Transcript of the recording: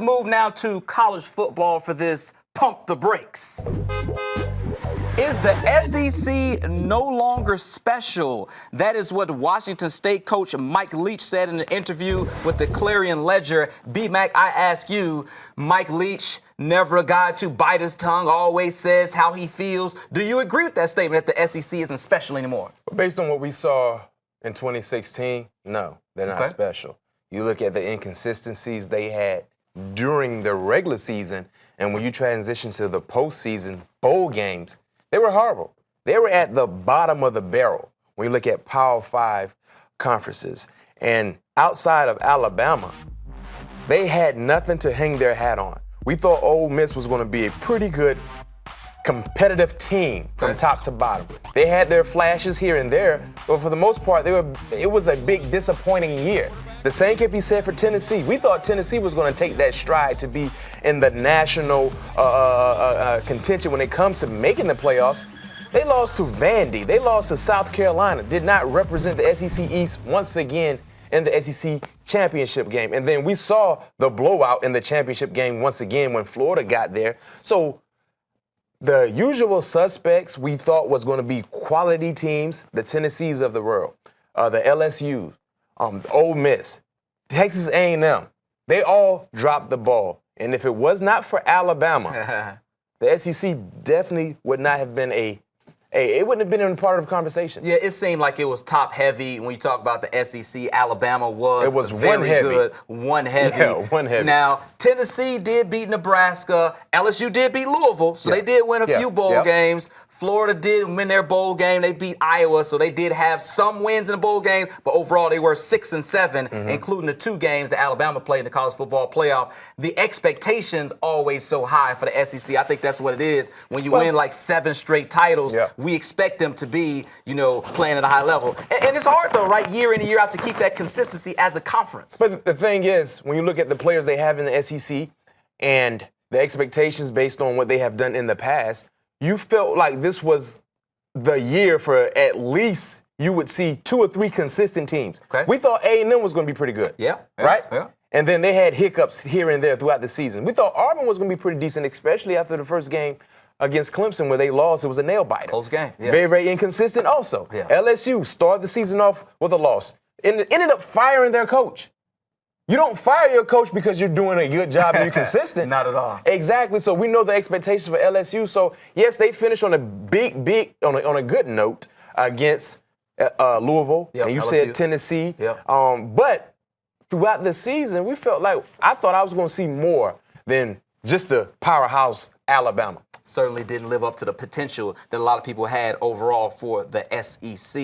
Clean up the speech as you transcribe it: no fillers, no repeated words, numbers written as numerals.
let's move now to college football for this Pump the Brakes. Is the SEC no longer special? That is what Washington State coach Mike Leach said in an interview with the Clarion Ledger. B-Mac, I ask you, Mike Leach, never a guy to bite his tongue, always says how he feels. Do you agree with that statement that the SEC isn't special anymore? Based on what we saw in 2016, no, they're not special. You look at the inconsistencies they had during the regular season, and when you transition to the postseason bowl games, they were horrible. They were at the bottom of the barrel when you look at Power 5 conferences. And outside of Alabama, they had nothing to hang their hat on. We thought Ole Miss was going to be a pretty good competitive team from top to bottom. They had their flashes here and there, but for the most part, it was a big disappointing year. The same can be said for Tennessee. We thought Tennessee was going to take that stride to be in the national contention when it comes to making the playoffs. They lost to Vandy. They lost to South Carolina. Did not represent the SEC East once again in the SEC championship game. And then we saw the blowout in the championship game once again when Florida got there. So the usual suspects we thought was going to be quality teams, the Tennessees of the world, the LSUs, Ole Miss, Texas A&M, they all dropped the ball. And if it was not for Alabama, the SEC definitely would not have been it wouldn't have been in part of the conversation. Yeah, it seemed like it was top heavy when you talk about the SEC. Alabama was very good. One heavy. Yeah, one heavy. Now, Tennessee did beat Nebraska. LSU did beat Louisville, so they did win a few bowl games. Florida did win their bowl game. They beat Iowa, so they did have some wins in the bowl games, but overall they were 6-7, including the 2 games that Alabama played in the college football playoff. The expectations always so high for the SEC. I think that's what it is. When you win like 7 straight titles, we expect them to be, playing at a high level. And it's hard, though, right, year in and year out to keep that consistency as a conference. But the thing is, when you look at the players they have in the SEC and the expectations based on what they have done in the past, you felt like this was the year for at least you would see 2 or 3 consistent teams. We thought A&M was going to be pretty good. Right? And then they had hiccups here and there throughout the season. We thought Auburn was going to be pretty decent, especially after the first game against Clemson where they lost. It was a nail-biter. Close game. Very, very inconsistent also. LSU started the season off with a loss. And ended up firing their coach. You don't fire your coach because you're doing a good job and you're consistent. Not at all. Exactly. So we know the expectations for LSU. So, yes, they finished on a on a good note against Louisville. And you LSU said Tennessee. But throughout the season, we felt like I thought I was going to see more than just the powerhouse Alabama. Certainly didn't live up to the potential that a lot of people had overall for the SEC.